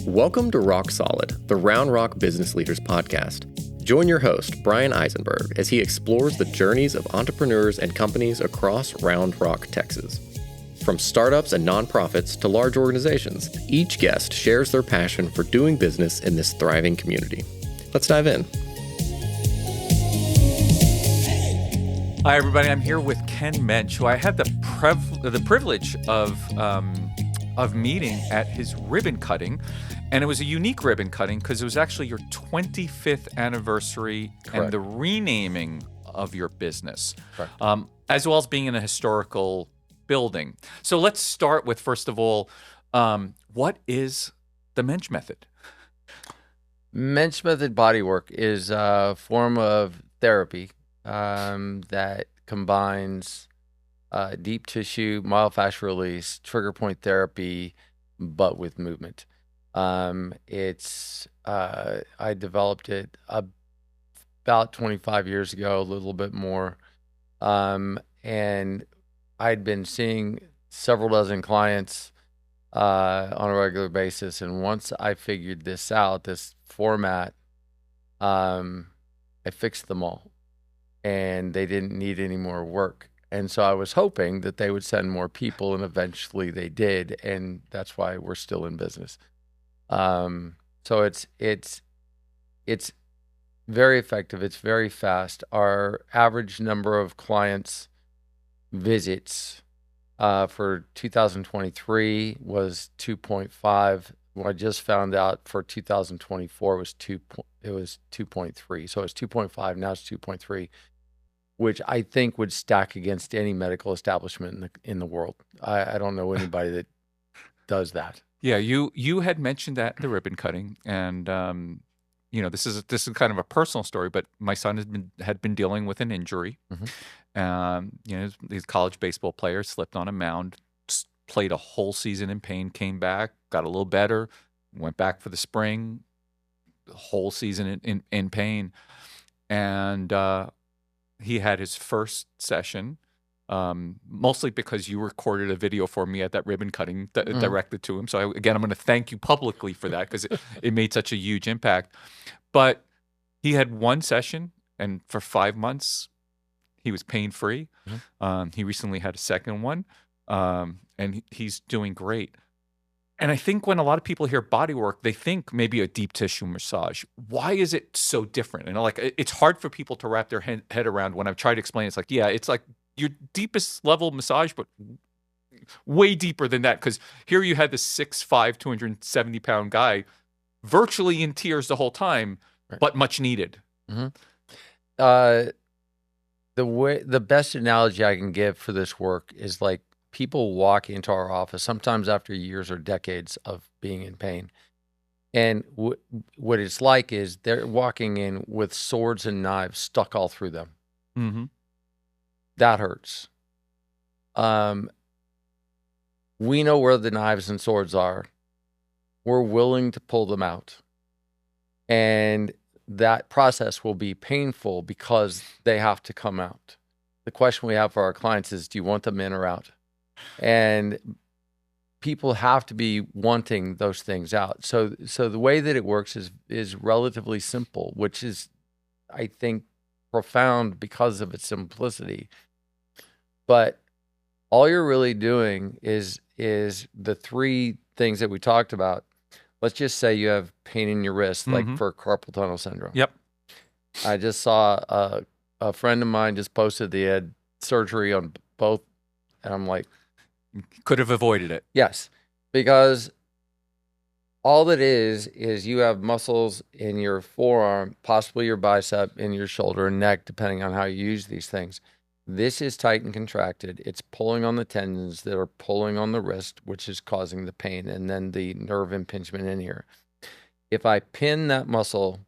Welcome to Rock Solid, the Round Rock Business Leaders Podcast. Join your host, Bryan Eisenberg, as he explores the journeys of entrepreneurs and companies across Round Rock, Texas. From startups and nonprofits to large organizations, each guest shares their passion for doing business in this thriving community. Let's dive in. Hi, everybody. I'm here with Ken Moench, who I had the privilege of meeting at his ribbon cutting. And it was a unique ribbon cutting because it was actually your 25th anniversary Correct. And the renaming of your business, Correct. As well as being in a historical building. So let's start with, first of all, what is the Moench Method? Moench Method Bodywork is a form of therapy that combines deep tissue, myofascial release, trigger point therapy, but with movement. I developed it about 25 years ago, a little bit more. And I'd been seeing several dozen clients on a regular basis. And once I figured this out, this format, I fixed them all and they didn't need any more work. And so I was hoping that they would send more people, and eventually they did. And that's why we're still in business. So it's very effective. It's very fast. Our average number of clients visits for 2023 was 2.5. What I just found out for 2024 was 2.3. So it's 2.5. Now it's 2.3, which I think would stack against any medical establishment in the world. I don't know anybody that does that. Yeah, you had mentioned that in the ribbon cutting, and this is kind of a personal story, but my son had been dealing with an injury. Mm-hmm. These college baseball players slipped on a mound, played a whole season in pain, came back, got a little better, went back for the spring, whole season in pain, and he had his first session. Mostly because you recorded a video for me at that ribbon cutting directed to him. So I'm going to thank you publicly for that because it made such a huge impact. But he had one session, and for 5 months, he was pain-free. Mm-hmm. He recently had a second one, and he's doing great. And I think when a lot of people hear bodywork, they think maybe a deep tissue massage. Why is it so different? It's hard for people to wrap their head around when I've tried to explain. It's like, yeah, it's like your deepest level massage, but way deeper than that. Because here you had this 6'5", 270-pound guy virtually in tears the whole time, right, but much needed. Mm-hmm. The best analogy I can give for this work is like people walk into our office, sometimes after years or decades of being in pain. And what it's like is they're walking in with swords and knives stuck all through them. Mm-hmm. That hurts. We know where the knives and swords are. We're willing to pull them out. And that process will be painful because they have to come out. The question we have for our clients is, do you want them in or out? And people have to be wanting those things out. So the way that it works is relatively simple, which is, I think, profound because of its simplicity. But all you're really doing is the three things that we talked about. Let's just say you have pain in your wrist, mm-hmm, like for carpal tunnel syndrome. Yep. I just saw a friend of mine just posted they had surgery on both, and I'm like, could have avoided it. Yes, because all that is you have muscles in your forearm, possibly your bicep, in your shoulder and neck, depending on how you use these things. This is tight and contracted. It's pulling on the tendons that are pulling on the wrist, which is causing the pain, and then the nerve impingement in here. If I pin that muscle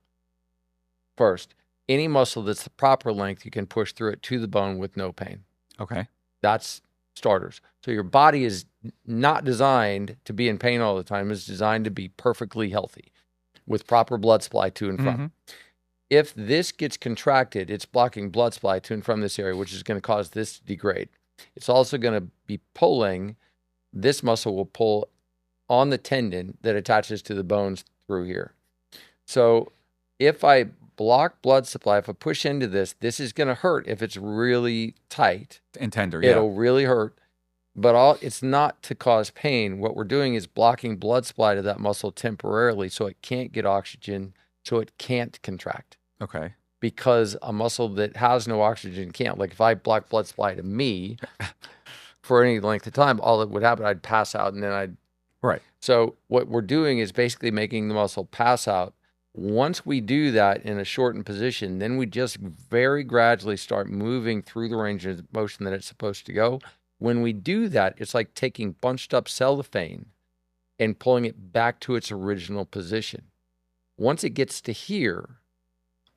first, any muscle that's the proper length, you can push through it to the bone with no pain. Okay. That's starters. So your body is not designed to be in pain all the time. It's designed to be perfectly healthy with proper blood supply to and from. Mm-hmm. If this gets contracted, it's blocking blood supply to and from this area, which is going to cause this to degrade. It's also going to be pulling. This muscle will pull on the tendon that attaches to the bones through here. So if I block blood supply, if I push into this, this is going to hurt if it's really tight and tender. It'll really hurt. But it's not to cause pain. What we're doing is blocking blood supply to that muscle temporarily so it can't get oxygen, so it can't contract. Okay. Because a muscle that has no oxygen can't. Like if I block blood supply to me for any length of time, all that would happen, I'd pass out and then I'd... Right. So what we're doing is basically making the muscle pass out. Once we do that in a shortened position, then we just very gradually start moving through the range of motion that it's supposed to go. When we do that, it's like taking bunched up cellophane and pulling it back to its original position. Once it gets to here,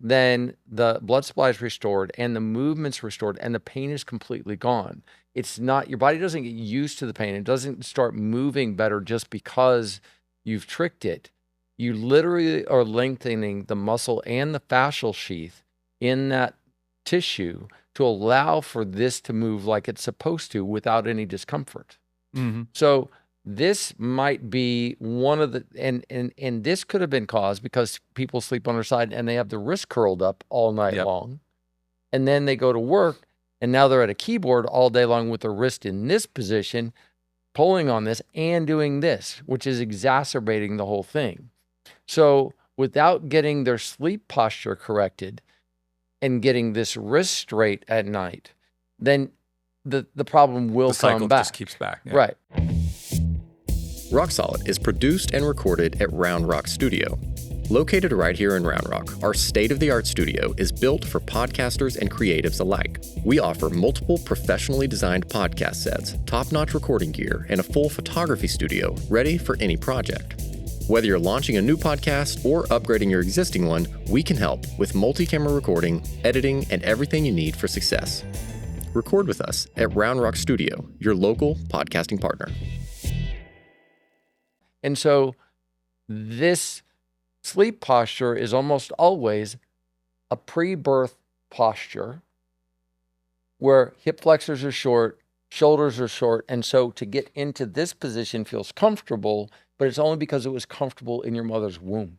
then the blood supply is restored and the movement's restored and the pain is completely gone. It's not, your body doesn't get used to the pain. It doesn't start moving better just because you've tricked it. You literally are lengthening the muscle and the fascial sheath in that tissue to allow for this to move like it's supposed to without any discomfort. Mm-hmm. So this might be one of the, and this could have been caused because people sleep on their side and they have the wrist curled up all night long. And then they go to work and now they're at a keyboard all day long with their wrist in this position, pulling on this and doing this, which is exacerbating the whole thing. So without getting their sleep posture corrected and getting this wrist straight at night, then the problem will come back. Just keeps back. Yeah. Right. Rock Solid is produced and recorded at Round Rock Studio. Located right here in Round Rock, our state-of-the-art studio is built for podcasters and creatives alike. We offer multiple professionally designed podcast sets, top-notch recording gear, and a full photography studio ready for any project. Whether you're launching a new podcast or upgrading your existing one, we can help with multi-camera recording, editing, and everything you need for success. Record with us at Round Rock Studio, your local podcasting partner. And so this sleep posture is almost always a pre-birth posture where hip flexors are short, shoulders are short, and so to get into this position feels comfortable, but it's only because it was comfortable in your mother's womb.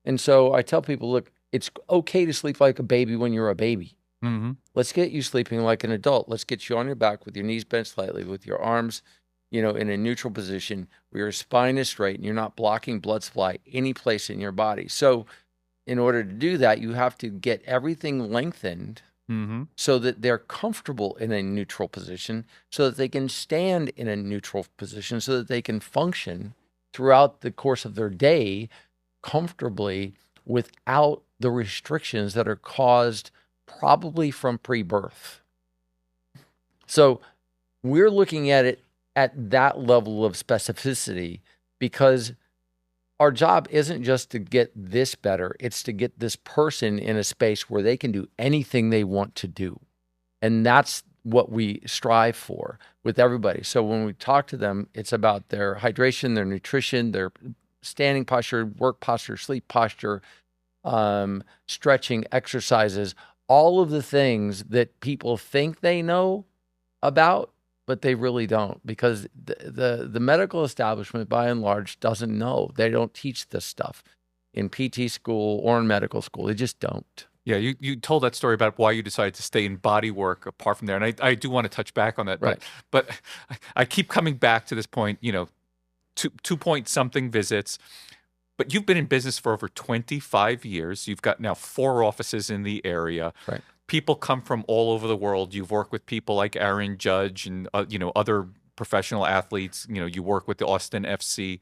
And so I tell people, look, it's okay to sleep like a baby when you're a baby. Mm-hmm. Let's get you sleeping like an adult. Let's get you on your back with your knees bent slightly, with your arms, in a neutral position where your spine is straight and you're not blocking blood supply any place in your body. So in order to do that, you have to get everything lengthened so that they're comfortable in a neutral position, so that they can stand in a neutral position, so that they can function throughout the course of their day comfortably without the restrictions that are caused probably from pre-birth. So we're looking at it at that level of specificity because our job isn't just to get this better, it's to get this person in a space where they can do anything they want to do. And that's what we strive for with everybody. So when we talk to them, it's about their hydration, their nutrition, their standing posture, work posture, sleep posture, stretching, exercises, all of the things that people think they know about, but they really don't, because the medical establishment, by and large, doesn't know. They don't teach this stuff in PT school or in medical school. They just don't. Yeah, you told that story about why you decided to stay in body work apart from there, and I do want to touch back on that. Right. But I keep coming back to this point, 2-point-something visits, but you've been in business for over 25 years. You've got now 4 offices in the area. Right. People come from all over the world. You've worked with people like Aaron Judge and other professional athletes. You work with the Austin FC.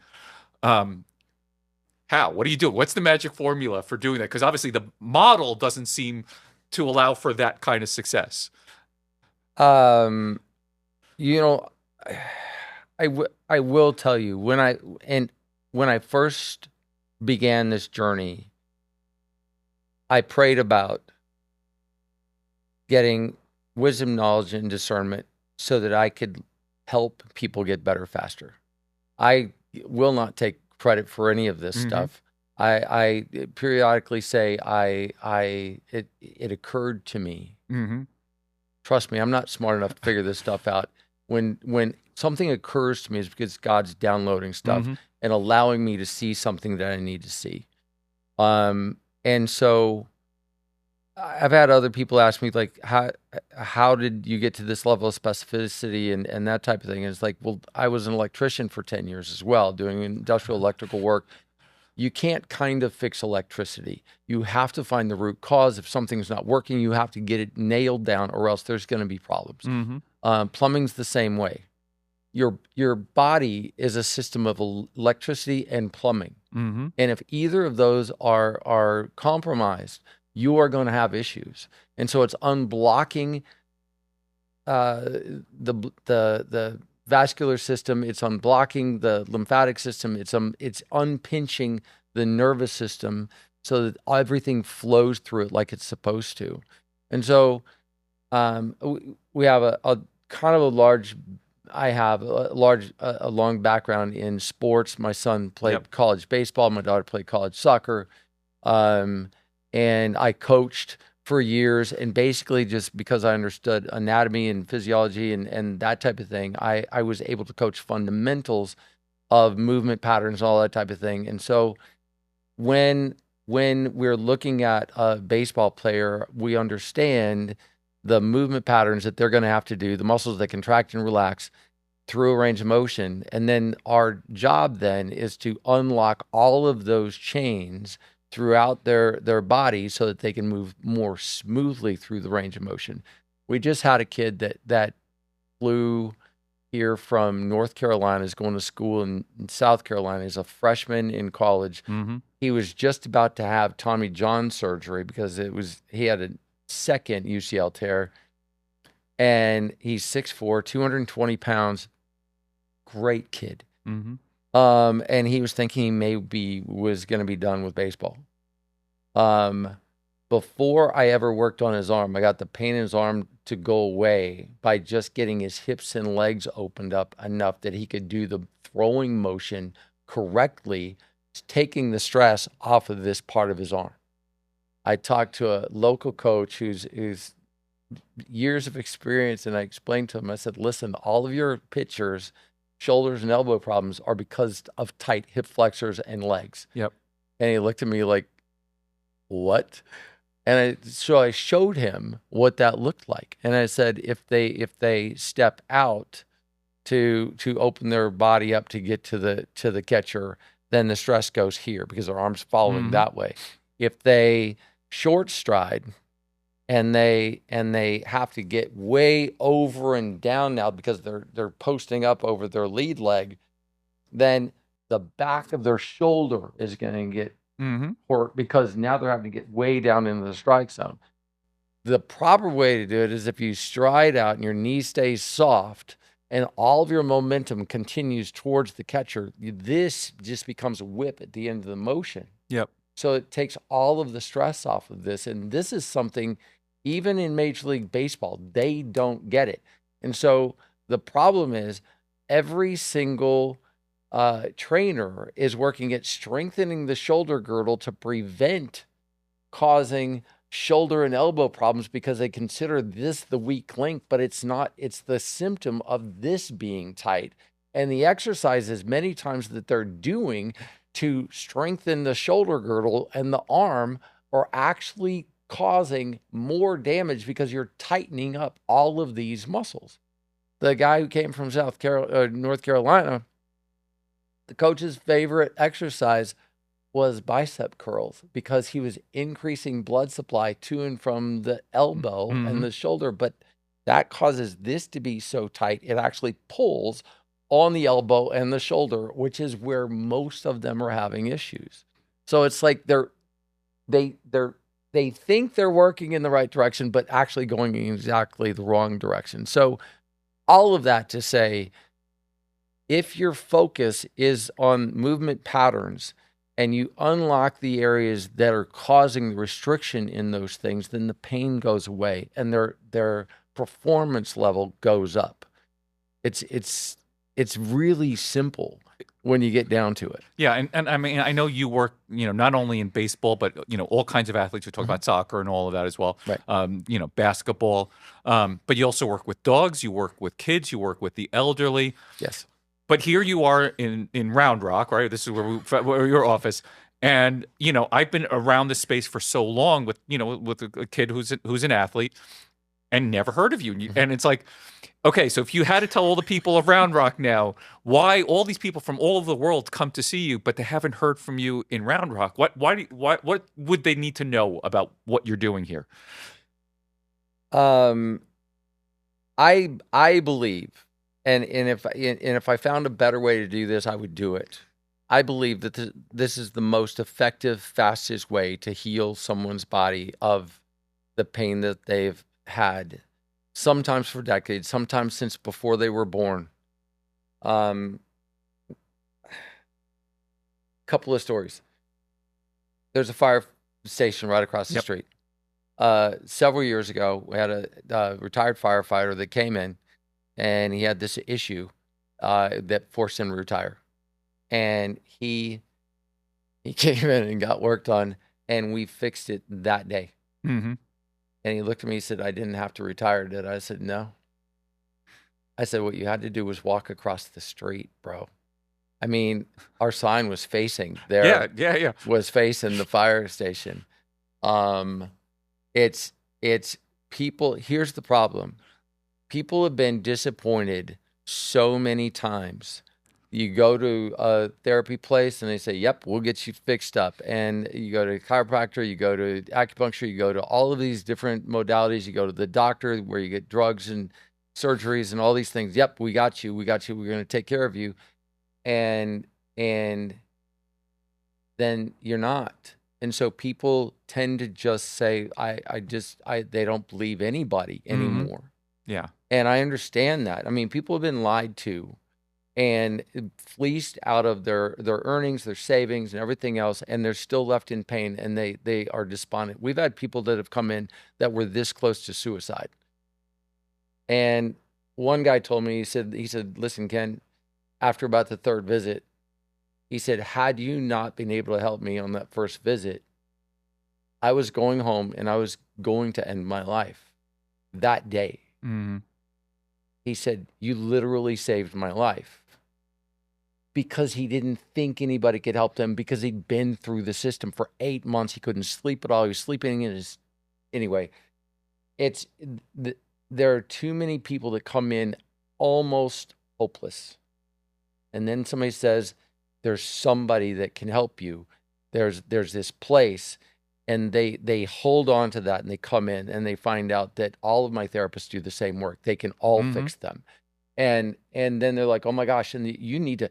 How? What do you do? What's the magic formula for doing that? Because obviously the model doesn't seem to allow for that kind of success. I will tell you, when I first began this journey, I prayed about getting wisdom, knowledge, and discernment so that I could help people get better faster. I will not take credit for any of this stuff. I periodically say it occurred to me. Trust me, I'm not smart enough to figure this stuff out. when something occurs to me is because God's downloading stuff and allowing me to see something that I need to see. And so I've had other people ask me, like, how did you get to this level of specificity and that type of thing? And it's like, well, I was an electrician for 10 years as well, doing industrial electrical work. You can't kind of fix electricity. You have to find the root cause. If something's not working, you have to get it nailed down, or else there's going to be problems. Plumbing's the same way. Your body is a system of electricity and plumbing. And if either of those are compromised, you are going to have issues. And so it's unblocking the vascular system, it's unblocking the lymphatic system, it's unpinching the nervous system so that everything flows through it like it's supposed to. And so we have a kind of a large, I have a long background in sports. My son played college baseball, my daughter played college soccer, and I coached for years, and basically just because I understood anatomy and physiology and that type of thing, I was able to coach fundamentals of movement patterns, all that type of thing. And so when we're looking at a baseball player, we understand the movement patterns that they're going to have to do, the muscles that contract and relax through a range of motion. And then our job then is to unlock all of those chains throughout their body so that they can move more smoothly through the range of motion. We just had a kid that flew here from North Carolina, is going to school in South Carolina. He's a freshman in college. He was just about to have Tommy John surgery because he had a second UCL tear, and he's 6'4", 220 pounds, great kid. And he was thinking he maybe was going to be done with baseball. Before I ever worked on his arm, I got the pain in his arm to go away by just getting his hips and legs opened up enough that he could do the throwing motion correctly, taking the stress off of this part of his arm. I talked to a local coach who's years of experience, and I explained to him, I said, listen, all of your pitchers' shoulders and elbow problems are because of tight hip flexors and legs. And he looked at me like, what? And so I showed him what that looked like. And I said, if they step out to open their body up to get to the catcher, then the stress goes here because their arm's following that way. If they short stride and they have to get way over and down now because they're posting up over their lead leg, then the back of their shoulder is going to get hurt because now they're having to get way down into the strike zone. The proper way to do it is if you stride out and your knee stays soft and all of your momentum continues towards the catcher, this just becomes a whip at the end of the motion. So it takes all of the stress off of this. And this is something, even in Major League Baseball, they don't get it. And so the problem is every single trainer is working at strengthening the shoulder girdle to prevent causing shoulder and elbow problems because they consider this the weak link, but it's not. It's the symptom of this being tight. And the exercises many times that they're doing to strengthen the shoulder girdle and the arm are actually causing more damage because you're tightening up all of these muscles. The guy who came from North Carolina, the coach's favorite exercise was bicep curls because he was increasing blood supply to and from the elbow and the shoulder. But that causes this to be so tight, it actually pulls on the elbow and the shoulder, which is where most of them are having issues. So it's like they think they're working in the right direction, but actually going in exactly the wrong direction. So all of that to say, if your focus is on movement patterns and you unlock the areas that are causing the restriction in those things, then the pain goes away and their performance level goes up. It's really simple. when you get down to it. Yeah, and I mean, I know you work, not only in baseball, but all kinds of athletes. We talk about soccer and all of that as well. Right. Basketball. But you also work with dogs. You work with kids. You work with the elderly. Yes. But here you are in Round Rock, right? This is where your office. And I've been around this space for so long with a kid who's an athlete, and never heard of you. And it's like, okay, so if you had to tell all the people of Round Rock now why all these people from all over the world come to see you, but they haven't heard from you in Round Rock, what would they need to know about what you're doing here? I believe, and if I found a better way to do this, I would do it. I believe that this is the most effective, fastest way to heal someone's body of the pain that they've had, sometimes for decades, sometimes since before they were born. Couple of stories. There's a fire station right across the street. Several years ago, we had a retired firefighter that came in, and he had this issue that forced him to retire. And he came in and got work done, and we fixed it that day. Mm-hmm. And he looked at me and said, "I didn't have to retire, did I?" I said, "No." I said, "What you had to do was walk across the street, bro." I mean, our sign was facing there. Yeah. Was facing the fire station. It's people. Here's the problem. People have been disappointed so many times. You go to a therapy place and they say, "Yep, we'll get you fixed up." And you go to a chiropractor, you go to acupuncture, you go to all of these different modalities. You go to the doctor where you get drugs and surgeries and all these things. "Yep, we got you. We're going to take care of you." And then you're not. And so people tend to just say, they don't believe anybody anymore. Mm-hmm. Yeah. And I understand that. I mean, people have been lied to and fleeced out of their earnings, their savings, and everything else, and they're still left in pain, and they are despondent. We've had people that have come in that were this close to suicide. And one guy told me, he said, "Listen, Ken, after about the third visit," he said, "had you not been able to help me on that first visit, I was going home and I was going to end my life that day." Mm-hmm. He said, "You literally saved my life." Because he didn't think anybody could help him, because he'd been through the system for 8 months. He couldn't sleep at all. He was sleeping in his... Anyway, there are too many people that come in almost hopeless. And then somebody says, "There's somebody that can help you. There's this place." And they hold on to that, and they come in and they find out that all of my therapists do the same work. They can all fix them. And then they're like, "Oh my gosh, and you need to..."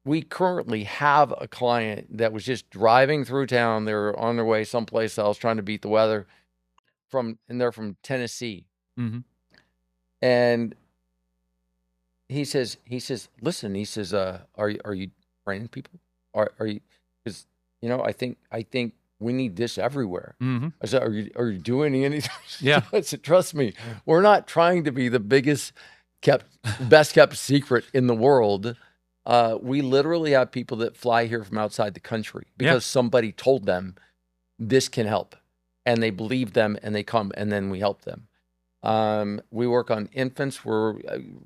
We currently have a client that was just driving through town. They were on their way someplace else trying to beat the weather, and they're from Tennessee. Mm-hmm. And he says, "Listen," he says, are you training people? Are you, because I think we need this everywhere." Mm-hmm. I said, are you doing anything? Yeah. I said, "Trust me, we're not trying to be the best kept secret in the world. We literally have people that fly here from outside the country because somebody told them this can help, and they believe them, and they come, and then we help them. We work on infants. We're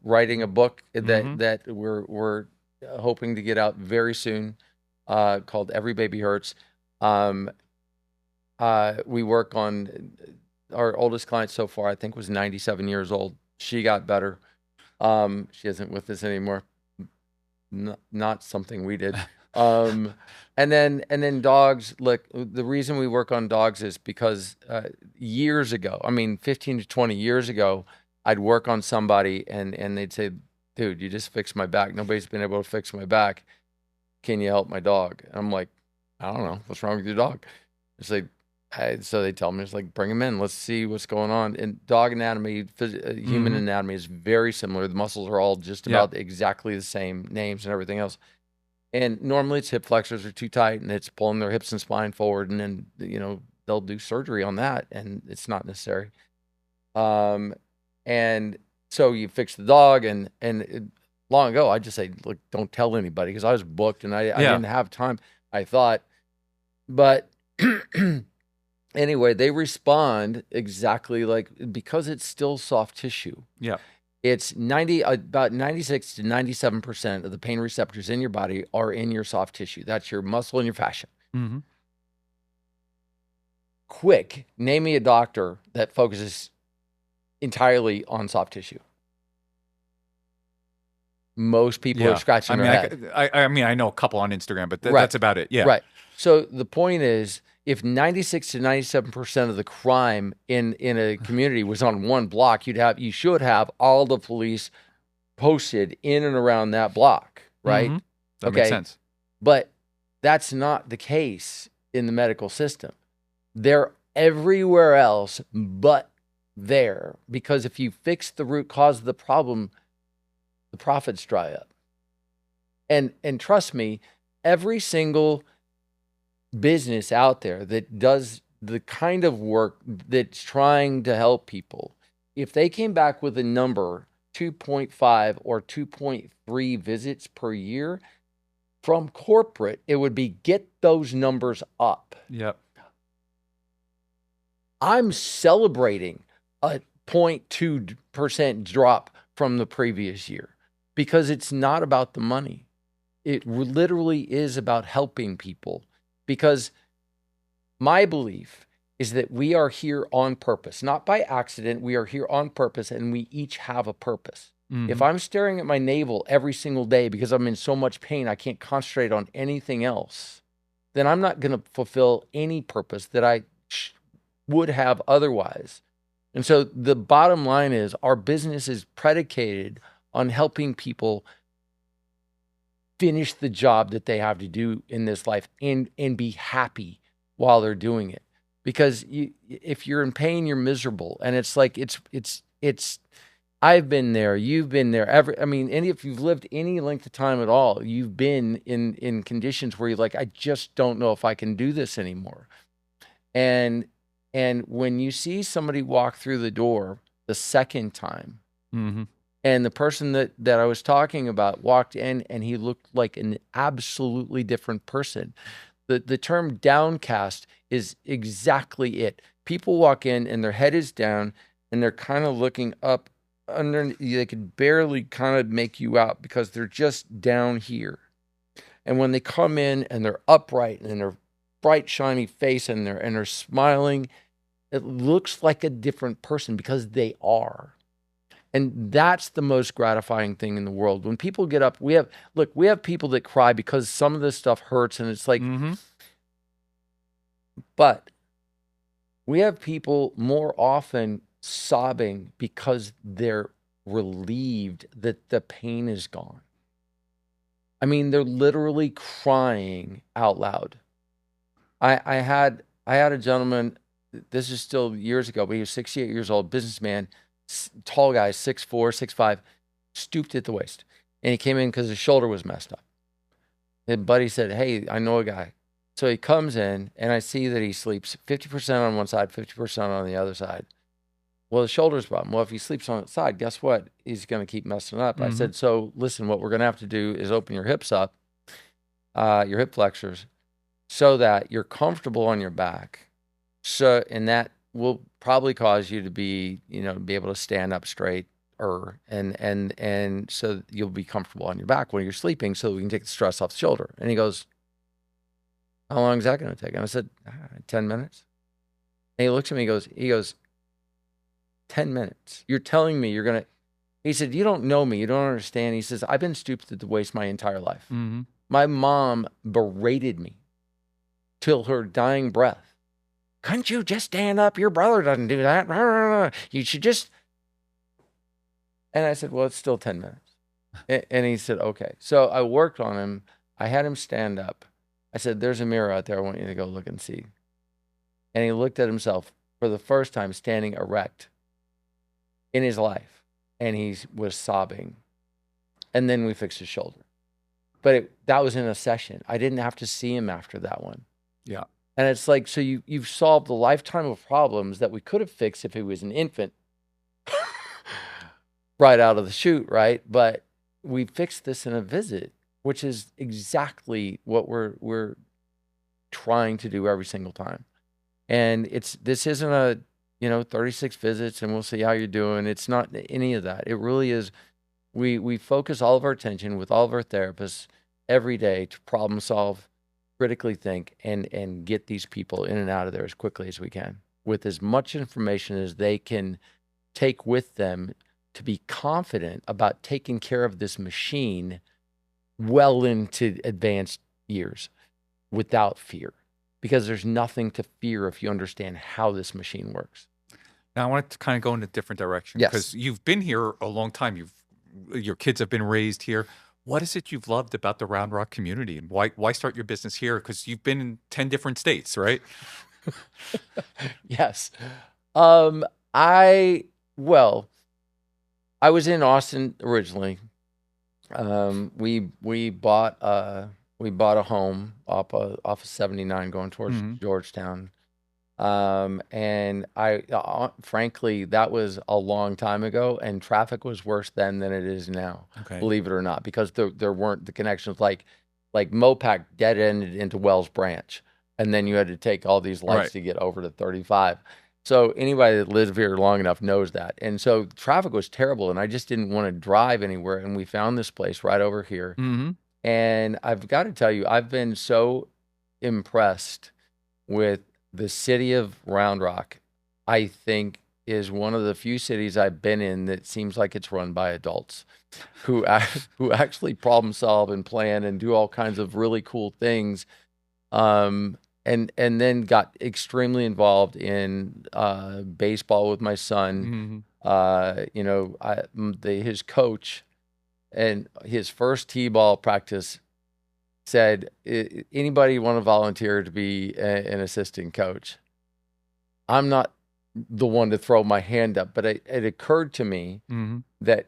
writing a book that we're hoping to get out very soon, called "Every Baby Hurts." We work on our oldest client so far, I think, was 97 years old. She got better. She isn't with us anymore. Not something we did. And then dogs. Look, the reason we work on dogs is because years ago, 15 to 20 years ago, I'd work on somebody and they'd say, "Dude, you just fixed my back. Nobody's been able to fix my back. Can you help my dog?" And I'm like, "I don't know. What's wrong with your dog?" It's like, so they tell me, it's like, "Bring him in. Let's see what's going on." And dog anatomy, human anatomy is very similar. The muscles are all just about exactly the same, names and everything else. And normally it's hip flexors are too tight and it's pulling their hips and spine forward. And then, they'll do surgery on that, and it's not necessary. And so you fix the dog, and long ago, I'd just say, look, don't tell anybody, because I was booked and I didn't have time, I thought. But anyway, they respond exactly like, because it's still soft tissue. Yeah. It's about 96 to 97% of the pain receptors in your body are in your soft tissue. That's your muscle and your fascia. Mm-hmm. Quick, name me a doctor that focuses entirely on soft tissue. Most people are scratching their head. I mean, I know a couple on Instagram, but Right. that's about it. Yeah. Right. So the point is, if 96 to 97% of the crime in a community was on one block, you should have all the police posted in and around that block, right? Mm-hmm. That makes sense. But that's not the case in the medical system. They're everywhere else but there, because if you fix the root cause of the problem, the profits dry up. And trust me, every single business out there that does the kind of work that's trying to help people, if they came back with a number 2.5 or 2.3 visits per year from corporate, it would be get those numbers up. Yep. I'm celebrating a 0.2% drop from the previous year, because it's not about the money. It literally is about helping people, because my belief is that we are here on purpose, not by accident. We are here on purpose, and we each have a purpose. Mm-hmm. If I'm staring at my navel every single day because I'm in so much pain, I can't concentrate on anything else, then I'm not going to fulfill any purpose that I would have otherwise. And so the bottom line is, our business is predicated on helping people finish the job that they have to do in this life and be happy while they're doing it. Because if you're in pain, you're miserable. And it's like, it's I've been there, you've been there. And if you've lived any length of time at all, you've been in conditions where you're like, I just don't know if I can do this anymore. And when you see somebody walk through the door the second time, Mm-hmm. and the person that I was talking about walked in and he looked like an absolutely different person, the term downcast is exactly it. People walk in and their head is down and they're kind of looking up under, they could barely kind of make you out because they're just down here. And when they come in and they're upright and they're bright, shiny face and they're smiling, it looks like a different person, because they are. And that's the most gratifying thing in the world. When people get up, we have people that cry because some of this stuff hurts, and it's like, Mm-hmm. But we have people more often sobbing because they're relieved that the pain is gone. I mean, they're literally crying out loud. I had a gentleman, this is still years ago, but he was 68 years old, businessman, tall guy, 6'4", 6'5", stooped at the waist. And he came in because his shoulder was messed up. His buddy said, hey, I know a guy. So he comes in, and I see that he sleeps 50% on one side, 50% on the other side. Well, the shoulder's a problem. Well, if he sleeps on the side, guess what? He's going to keep messing up. Mm-hmm. I said, so listen, what we're going to have to do is open your hips up, your hip flexors, so that you're comfortable on your back. So, and that will probably cause you to be, be able to stand up straight, and so you'll be comfortable on your back when you're sleeping, so we can take the stress off the shoulder. And he goes, how long is that going to take? And I said, 10 minutes. And he looks at me, he goes, 10 minutes. You're telling me you're going to, he said, you don't know me. You don't understand. He says, I've been stooped at the waist my entire life. Mm-hmm. My mom berated me till her dying breath. Couldn't you just stand up? Your brother doesn't do that. You should just. And I said, well, it's still 10 minutes. And he said, okay. So I worked on him. I had him stand up. I said, there's a mirror out there. I want you to go look and see. And he looked at himself for the first time standing erect in his life. And he was sobbing. And then we fixed his shoulder. But that was in a session. I didn't have to see him after that one. Yeah. And it's like, so you've solved a lifetime of problems that we could have fixed if he was an infant right out of the chute, right? But we fixed this in a visit, which is exactly what we're trying to do every single time. And this isn't a 36 visits and we'll see how you're doing. It's not any of that. It really is. We focus all of our attention with all of our therapists every day to problem solve, critically think, and get these people in and out of there as quickly as we can with as much information as they can take with them to be confident about taking care of this machine well into advanced years without fear, because there's nothing to fear if you understand how this machine works. Now I want to kind of go in a different direction, Yes. because you've been here a long time. Your kids have been raised here. What is it you've loved about the Round Rock community, and why start your business here? Because you've been in 10 different states, right? Yes. I was in Austin originally. We bought a home off of 79 going towards Georgetown. And I frankly, that was a long time ago, and traffic was worse then than it is now. Okay. Believe it or not, because there weren't the connections like Mopac dead ended into Wells Branch, and then you had to take all these lights to get over to 35. So anybody that lives here long enough knows that. And so traffic was terrible, and I just didn't want to drive anywhere. And we found this place right over here. Mm-hmm. And I've got to tell you, I've been so impressed with the city of Round Rock. I think is one of the few cities I've been in that seems like it's run by adults who actually problem solve and plan and do all kinds of really cool things. And then got extremely involved in baseball with my son. His coach and his first t-ball practice said, anybody want to volunteer to be an assistant coach? I'm not the one to throw my hand up, but it occurred to me that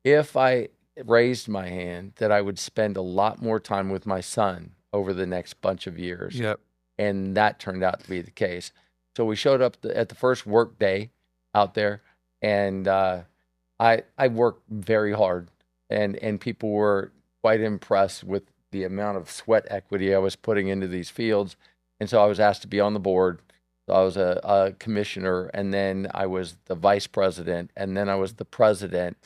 if I raised my hand, that I would spend a lot more time with my son over the next bunch of years. Yep. And that turned out to be the case. So we showed up at the first work day out there, and I worked very hard, and people were quite impressed with the amount of sweat equity I was putting into these fields. And so I was asked to be on the board. So I was a commissioner, and then I was the vice president, and then I was the president.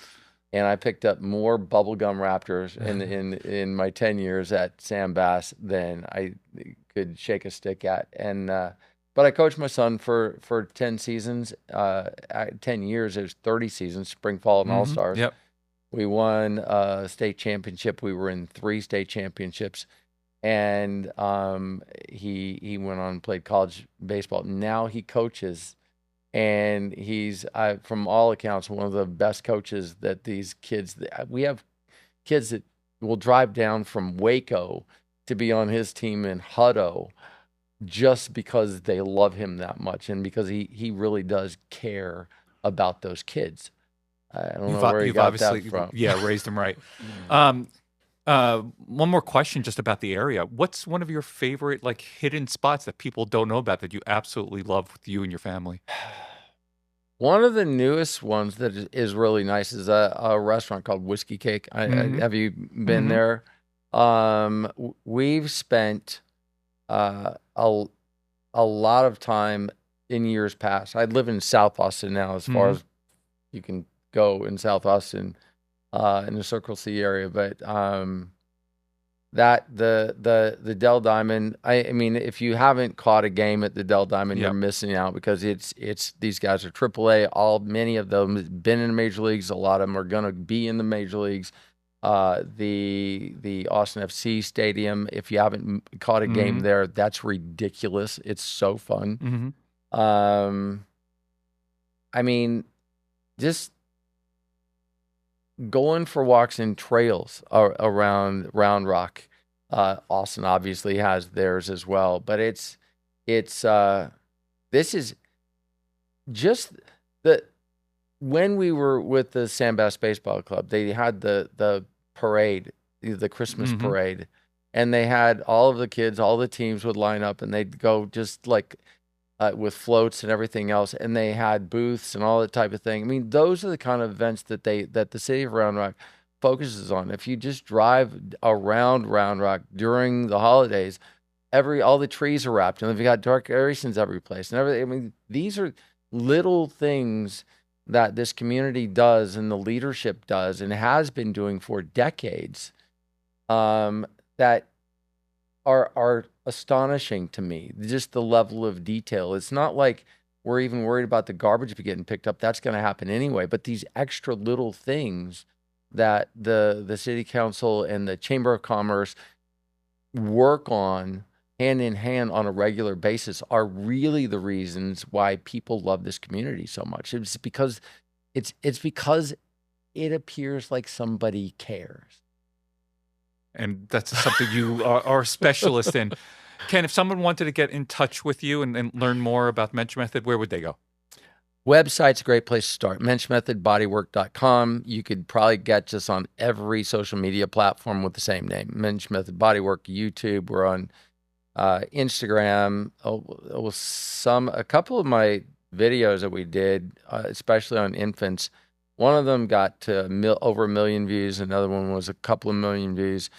And I picked up more bubblegum Raptors in my 10 years at Sam Bass than I could shake a stick at. And but I coached my son for 10 seasons. 10 years, it was 30 seasons, spring, fall, and all-stars. Yep. We won a state championship. We were in 3 state championships. And he went on and played college baseball. Now he coaches. And he's, from all accounts, one of the best coaches that these kids. We have kids that will drive down from Waco to be on his team in Hutto just because they love him that much, and because he really does care about those kids. I don't know where he got that from. Yeah, raised them right. One more question just about the area. What's one of your favorite hidden spots that people don't know about that you absolutely love with you and your family? One of the newest ones that is really nice is a restaurant called Whiskey Cake. Have you been there? We've spent a lot of time in years past. I live in South Austin now, as far as you can go in South Austin, in the Circle C area. But that the Dell Diamond. I mean, if you haven't caught a game at the Dell Diamond, you're missing out, because it's these guys are AAA. Many of them have been in the major leagues. A lot of them are going to be in the major leagues. The Austin FC Stadium, if you haven't caught a game there, that's ridiculous. It's so fun. I mean, just going for walks in trails around Round Rock. Austin obviously has theirs as well, but this is just when we were with the Sam Bass Baseball Club, they had the parade, the Christmas parade, and they had all of the kids, all the teams would line up, and they'd go just with floats and everything else, and they had booths and all that type of thing. I mean, those are the kind of events that the city of Round Rock focuses on. If you just drive around Round Rock during the holidays, all the trees are wrapped, and they've got decorations every place and everything. I mean, these are little things that this community does and the leadership does and has been doing for decades, that are astonishing to me. Just the level of detail. It's not like we're even worried about the garbage getting picked up. That's going to happen anyway. But these extra little things that the city council and the Chamber of Commerce work on hand in hand on a regular basis are really the reasons why people love this community so much. It's because it appears like somebody cares. And that's something you are a specialist in. Ken, if someone wanted to get in touch with you and learn more about Moench Method, where would they go? Website's a great place to start. MoenchMethodBodywork.com. You could probably get us on every social media platform with the same name. Moench Method Bodywork, YouTube. We're on Instagram. A couple of my videos that we did, especially on infants, one of them got to over 1 million views. Another one was a couple of million views.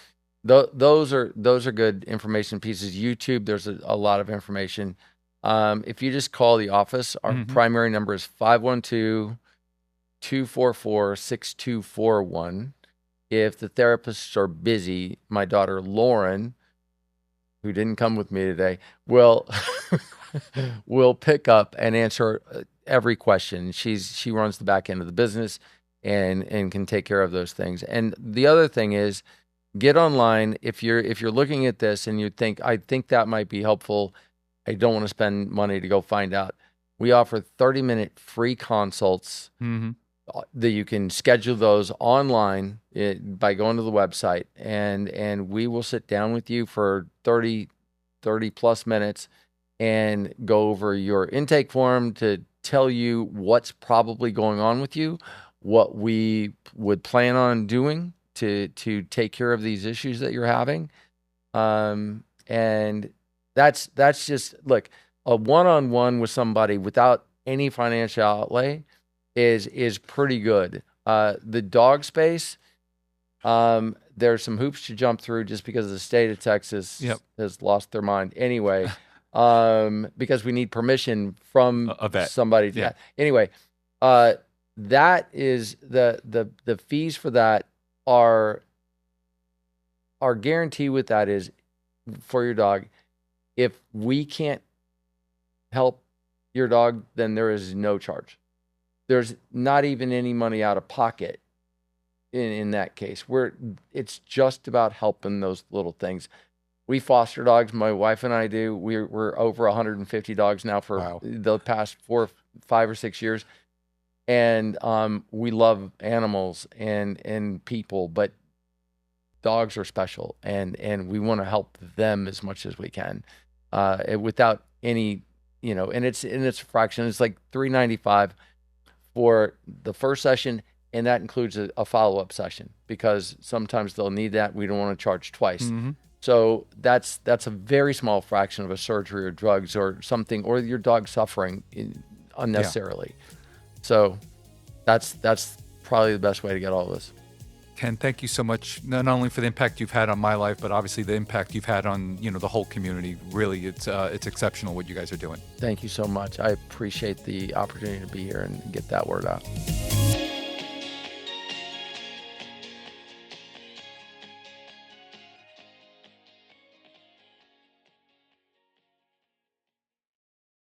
Those are good information pieces. YouTube, there's a lot of information. If you just call the office, our primary number is 512-244-6241. If the therapists are busy, my daughter Lauren, who didn't come with me today, will pick up and answer every question. She runs the back end of the business and can take care of those things. And the other thing is, get online. If you're looking at this and you think, I think that might be helpful, I don't want to spend money to go find out. We offer 30-minute free consults that you can schedule those online by going to the website, and we will sit down with you for 30 plus minutes and go over your intake form to tell you what's probably going on with you, what we would plan on doing to take care of these issues that you're having. And that's just, look, a one-on-one with somebody without any financial outlay is pretty good. The dog space, there's some hoops to jump through just because the state of Texas has lost their mind anyway, because we need permission from somebody to that. Anyway, that is the fees for that are guarantee with that is for your dog. If we can't help your dog, then there is no charge. There's not even any money out of pocket in that case. It's just about helping those little things. We foster dogs, my wife and I do. We're over 150 dogs now for the past 4, 5, or 6 years. And we love animals and people, but dogs are special, and we want to help them as much as we can, without any, and it's a fraction. It's like $395 for the first session, and that includes a follow-up session, because sometimes they'll need that. We don't want to charge twice. So that's a very small fraction of a surgery or drugs or something, or your dog suffering unnecessarily. So that's probably the best way to get all of this. Ken, thank you so much, not only for the impact you've had on my life, but obviously the impact you've had on the whole community. Really, it's exceptional what you guys are doing. Thank you so much. I appreciate the opportunity to be here and get that word out.